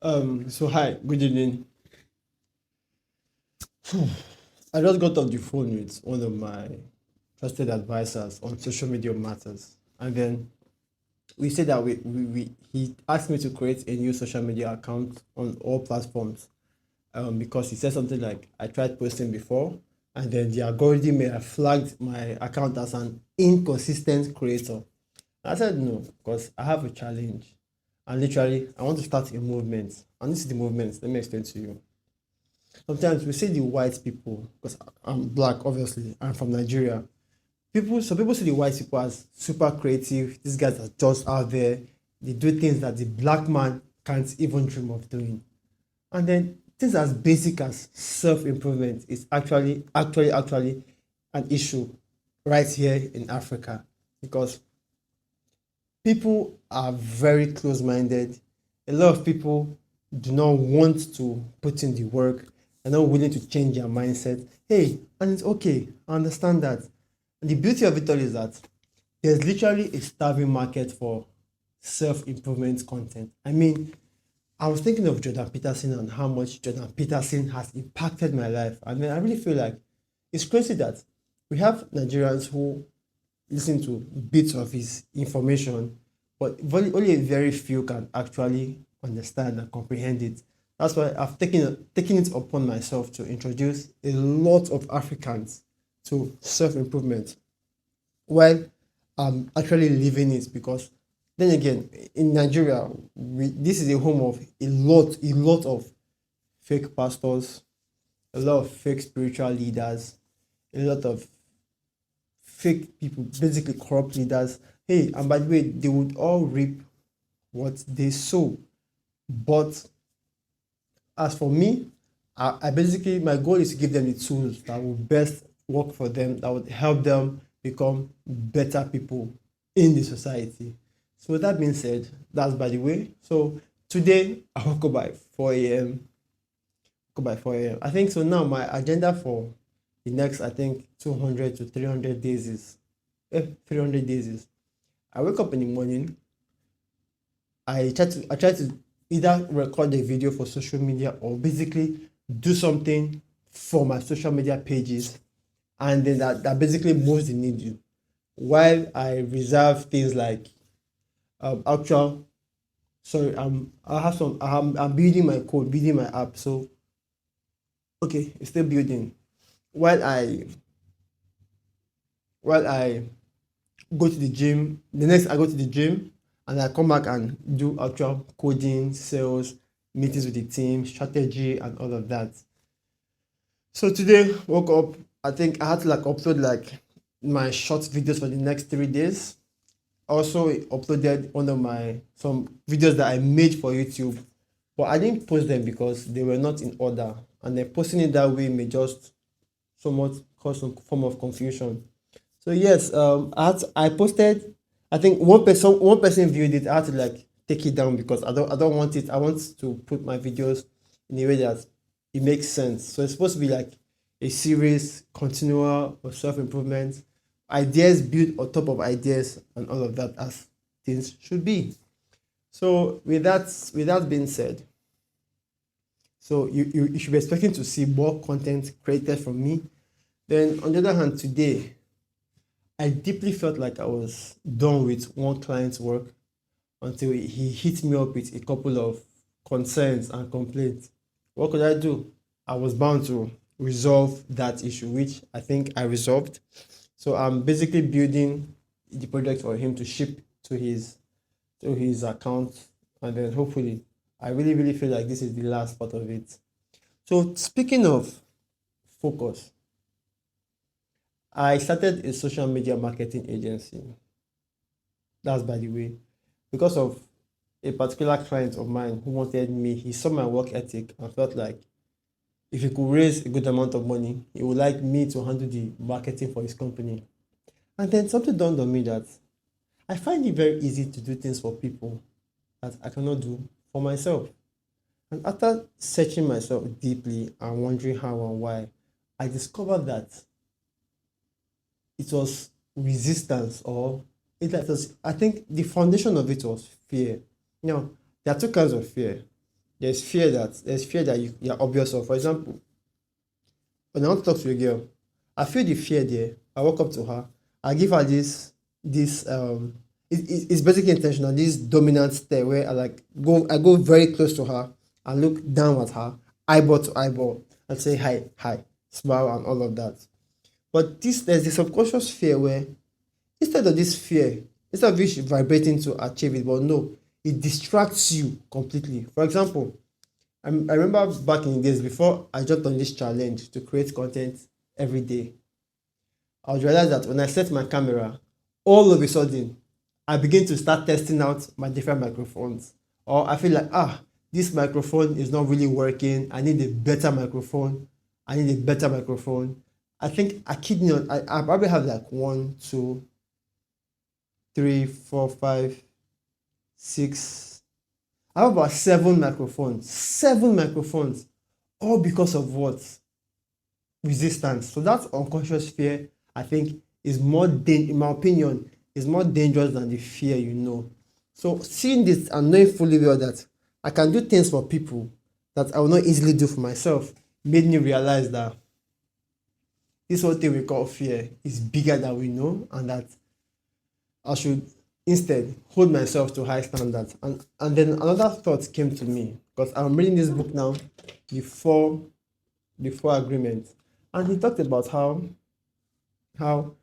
So hi, good evening. I just got off the phone with one of my trusted advisors on social media matters. And then we said that he asked me to create a new social media account on all platforms. Because he said something like I tried posting before and then the algorithm may have flagged my account as an inconsistent creator. I said no, because I have a challenge. And literally I want to start a movement. And this is the movement. Let me explain to you. Sometimes we see the white people, because I'm black, obviously, I'm from Nigeria. Some people see the white people as super creative. These guys are just out there. They do things that the black man can't even dream of doing. And then things as basic as self-improvement is actually an issue right here in Africa, because people are very close-minded. A lot of people do not want to put in the work. They're not willing to change their mindset. Hey, and it's okay. I understand that. And the beauty of it all is that there's literally a starving market for self-improvement content. I mean, I was thinking of Jordan Peterson and how much Jordan Peterson has impacted my life. And then I really feel like it's crazy that we have Nigerians who listen to bits of his information, but only a very few can actually understand and comprehend it. That's why I've taken it upon myself to introduce a lot of Africans to self-improvement while I'm actually living it, because then again, in Nigeria, this is a home of a lot of fake pastors, a lot of fake spiritual leaders, a lot of fake people, basically corrupt leaders. Hey, and by the way, they would all reap what they sow. But as for me, I basically, my goal is to give them the tools that will best work for them, that would help them become better people in the society. So with that being said, that's by the way. So today I woke up by 4 a.m. Woke up by 4 a.m. I think so. Now my agenda for the next, I think, 200 to 300 days is 300 days is I wake up in the morning. I try to either record a video for social media or basically do something for my social media pages, and then that basically moves the needle. While I reserve things like actual sorry, I have some I'm building my code, building my app. So okay, it's still building. While I go to the gym. The next I go to the gym and I come back and do actual coding, sales, meetings with the team, strategy, and all of that. So today woke up. I think I had to like upload like my short videos for the next 3 days. Also uploaded one of my some videos that I made for YouTube, but I didn't post them because they were not in order, and then posting it that way may just somewhat cause some form of confusion. So yes, I posted. I think one person viewed it. I had to like take it down because I don't want it. I want to put my videos in a way that it makes sense. So it's supposed to be like a series, continual of self improvement, ideas built on top of ideas, and all of that as things should be. So with that being said, so you should be expecting to see more content created from me. Then on the other hand, today I deeply felt like I was done with one client's work until he hit me up with a couple of concerns and complaints. What could I do? I was bound to resolve that issue, which I think I resolved. So I'm basically building the project for him to ship to his account, and then hopefully, I really feel like this is the last part of it. So speaking of focus, I started a social media marketing agency. That's by the way, because of a particular client of mine who wanted me. He saw my work ethic and felt like if he could raise a good amount of money, he would like me to handle the marketing for his company. And then something dawned on me that I find it very easy to do things for people that I cannot do for myself. And after searching myself deeply and wondering how and why, I discovered that it was resistance, or I think the foundation of it was fear. Now, there are two kinds of fear. there's fear that you're obvious of. For example, when I want to talk to a girl, I feel the fear there. I walk up to her, I give her this it's basically intentional, this dominant stare where I go very close to her and look down at her, eyeball to eyeball, and say hi, hi, smile and all of that. But there's this subconscious fear where instead of this fear, instead of you vibrating to achieve it, but no, it distracts you completely. For example, I remember back in the days before I jumped on this challenge to create content every day. I would realize that when I set my camera, all of a sudden, I begin to start testing out my different microphones. Or I feel like, this microphone is not really working. I need a better microphone. I need a better microphone. I think I kid you not, I probably have like one, two, three, four, five, six. I have about seven microphones. Seven microphones. All because of what? Resistance. So that unconscious fear, I think, is in my opinion, is more dangerous than the fear you know. So seeing this and knowing fully well that I can do things for people that I will not easily do for myself made me realize that this whole thing we call fear is bigger than we know, and that I should instead hold myself to high standards. And then another thought came to me because I'm reading this book now, the Four Agreements, and he talked about how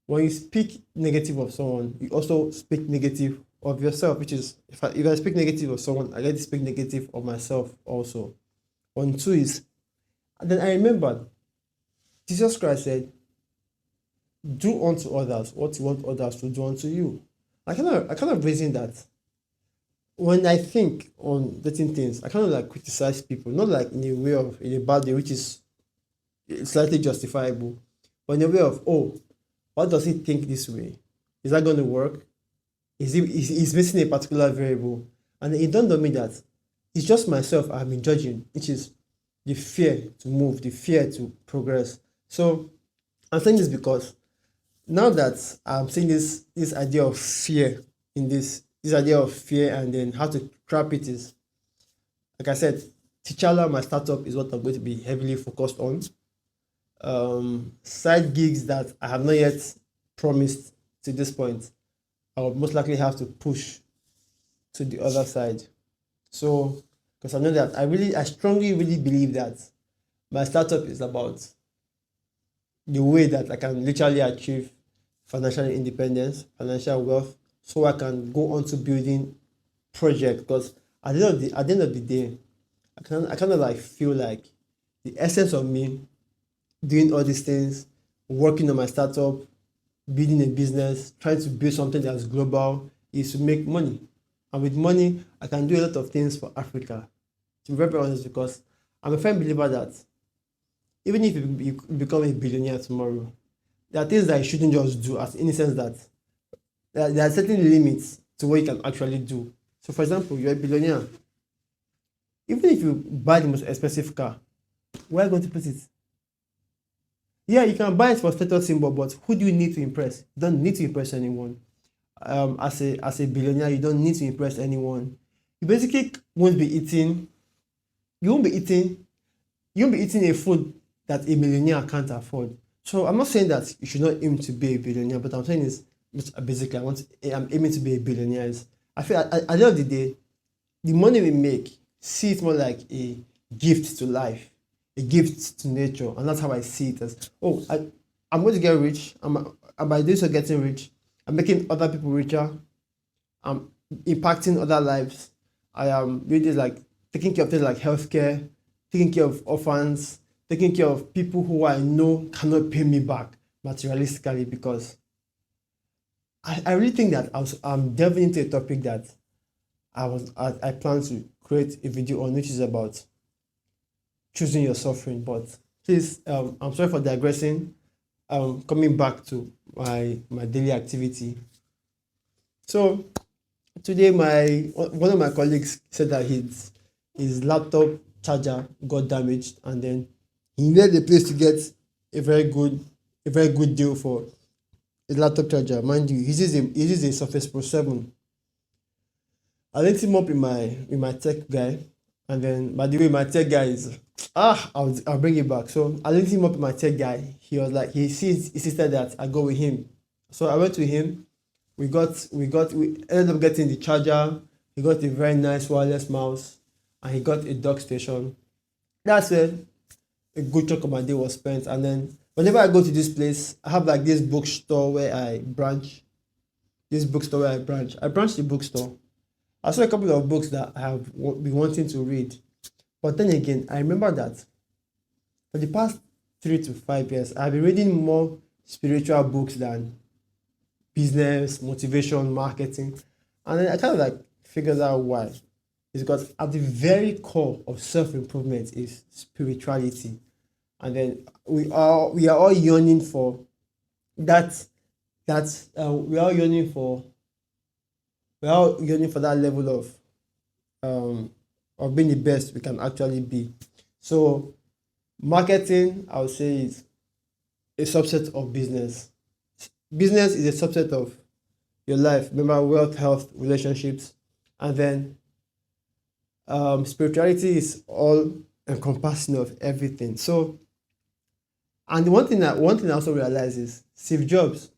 when you speak negative of someone, you also speak negative of yourself, which is if I speak negative of someone, I get to speak negative of myself also. One, two is, and then I remembered Jesus Christ said, do unto others what you want others to do unto you. I kind of reason that when I think on certain things, I kind of like criticize people, not like in a bad way, which is slightly justifiable, but in a way of, oh, why does he think this way? Is that going to work? Is missing a particular variable? And it dawned on me that it's just myself I've been judging, which is the fear to move, the fear to progress. So I'm saying this because now that I'm seeing this idea of fear in this idea of fear and then how to trap it is, like I said, T'Challa, my startup, is what I'm going to be heavily focused on. Side gigs that I have not yet promised to this point, I would most likely have to push to the other side. So, because I know that I strongly really believe that my startup is about the way that I can literally achieve financial independence, financial wealth, so I can go on to building projects. Because at the end of the day, I kind of like feel like the essence of me doing all these things, working on my startup, building a business, trying to build something that's global, is to make money. And with money, I can do a lot of things for Africa. To be very honest, because I'm a firm believer that even if you become a billionaire tomorrow, there are things that you shouldn't just do, as in the sense that there are certain limits to what you can actually do. So, for example, you're a billionaire. Even if you buy the most expensive car, where are you going to put it? Yeah, you can buy it for status symbol, but who do you need to impress? You don't need to impress anyone. As a billionaire, you don't need to impress anyone. You basically won't be eating. You won't be eating. You won't be eating a food that a millionaire can't afford. So I'm not saying that you should not aim to be a billionaire, but I'm saying is basically I'm aiming to be a billionaire. I feel at the end of the day, the money we make, see it more like a gift to life, a gift to nature, and that's how I see it as. Oh, I'm going to get rich. And by doing so, getting rich, I'm making other people richer. I'm impacting other lives. I am really like taking care of things like healthcare, taking care of orphans, taking care of people who I know cannot pay me back materialistically, because I really think that I'm delving into a topic that I plan to create a video on, which is about choosing your suffering. But please, I'm sorry for digressing. Coming back to my daily activity. So today, one of my colleagues said that his laptop charger got damaged, and then he needed a place to get a very good deal for his laptop charger. Mind you, he uses a Surface Pro 7. I linked him up with my tech guy, And then, by the way, my tech guy is I'll bring it back. So I linked him up with my tech guy. He was like he insisted that I go with him. So I went with him. We ended up getting the charger. He got a very nice wireless mouse, and he got a dock station. That's where a good chunk of my day was spent. And then whenever I go to this place, I have like this bookstore where I branch. This bookstore where I branch. I branch the bookstore. I saw a couple of books that I have been wanting to read. But then again, I remember that for the past 3 to 5 years, I've been reading more spiritual books than business, motivation, marketing. And then I kind of like figured out why. It's because at the very core of self-improvement is spirituality. And then we are all yearning for that we are all yearning for that level um of being the best we can actually be. So marketing, I would say, is a subset of business. Business is a subset of your life. Remember, wealth, health, relationships, and then spirituality is all encompassing of everything. So, and one thing I also realized is Steve Jobs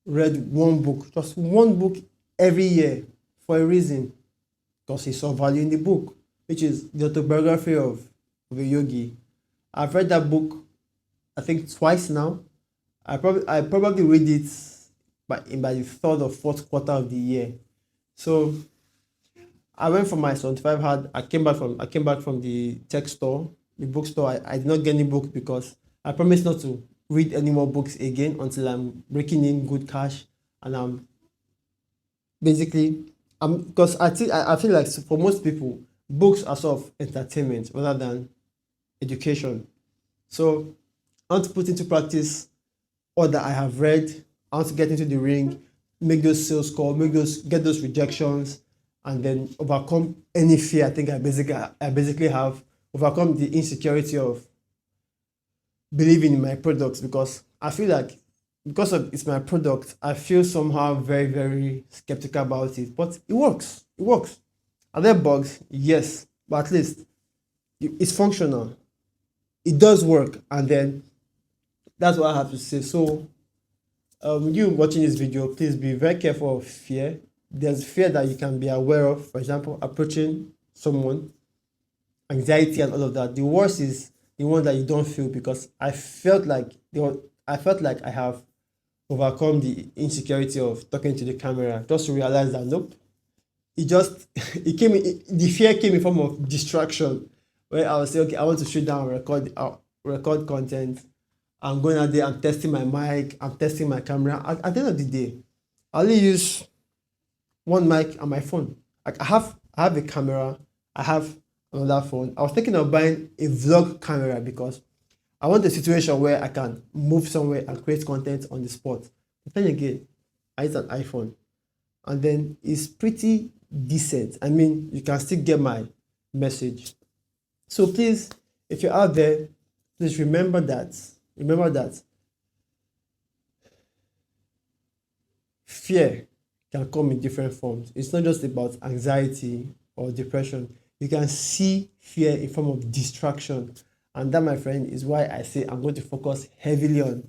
read one book, just one book every year for a reason, because he saw value in the book, which is the autobiography of a yogi. I've read that book, I think twice now. I probably read it by the third or fourth quarter of the year. So I went for my 75 hard. I came back from the tech store, the bookstore. I did not get any book because I promised not to read any more books again until I'm breaking in good cash, and I'm basically because I feel like for most people books are sort of entertainment rather than education. So I want to put into practice all that I have read. I want to get into the ring, make those sales calls, get those rejections, and then overcome any fear. I think I basically have overcome the insecurity of believing in my products, because I feel like because of it's my product, I feel somehow very, very skeptical about it. But it works. It works. Are there bugs? Yes. But at least it's functional. It does work. And then that's what I have to say. So you watching this video, please be very careful of fear. There's fear that you can be aware of. For example, approaching someone, anxiety and all of that. The worst is the one that you don't feel, because I felt like I have overcome the insecurity of talking to the camera, just to realize that nope, it just the fear came in form of distraction, where I was say, okay, I want to shoot down, record content. I'm going out there, I'm testing my mic, I'm testing my camera. At the end of the day, I only use one mic and my phone. Like I have a camera, I have another phone. I was thinking of buying a vlog camera because I want a situation where I can move somewhere and create content on the spot. But then again, I use an iPhone, and then it's pretty decent. I mean, you can still get my message. So please, if you're out there, please remember that. Remember that fear can come in different forms. It's not just about anxiety or depression. You can see fear in form of distraction. And that, my friend, is why I say I'm going to focus heavily on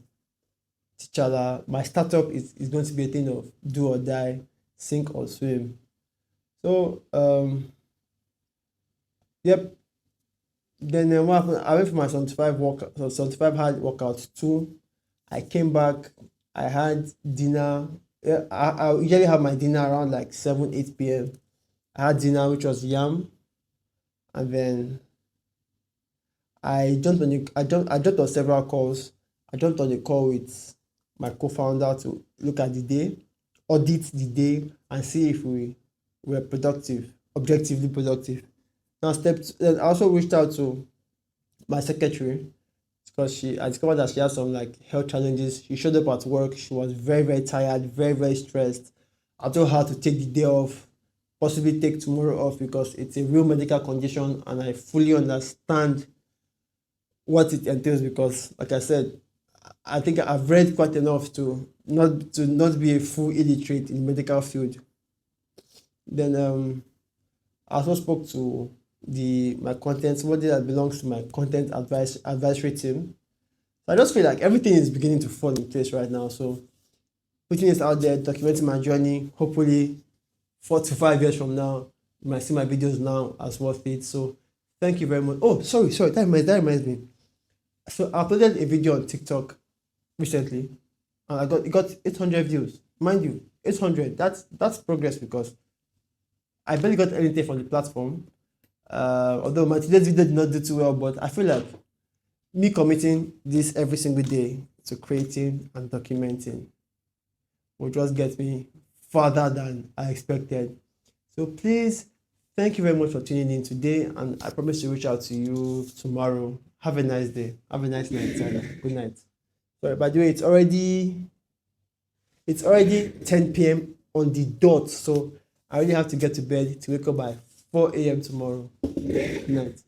T'Challa. My startup is going to be a thing of do or die, sink or swim. So, yep. Then what happened? I went for my 75 hard workout too. I came back. I had dinner. Yeah, I usually have my dinner around like 7, 8 p.m. I had dinner, which was yam, and then I jumped on several calls. I jumped on a call with my co-founder to look at the day, audit the day, and see if we were productive, objectively productive. Now, then I also reached out to my secretary, because I discovered that she has some like health challenges. She showed up at work. She was very, very tired, very, very stressed. I told her to take the day off, possibly take tomorrow off, because it's a real medical condition, and I fully understand what it entails, because like I said, I think I've read quite enough to not be a full illiterate in the medical field. Then I also spoke to the my content, somebody that belongs to my content advisory team. So I just feel like everything is beginning to fall in place right now. So putting this out there, documenting my journey, hopefully 4 to 5 years from now, you might see my videos now as worth it. So thank you very much. Oh, sorry, that reminds me. So I uploaded a video on TikTok recently, and it got 800 views. Mind you, 800. That's progress because I barely got anything from the platform. Although my today's video did not do too well, but I feel like me committing this every single day to creating and documenting will just get me further than I expected. So please, thank you very much for tuning in today, and I promise to reach out to you tomorrow. Have a nice day. Have a nice night, Tyler. Good night. Sorry, by the way, it's already 10 p.m. on the dot, so I really have to get to bed to wake up by 4 a.m. tomorrow. Good night.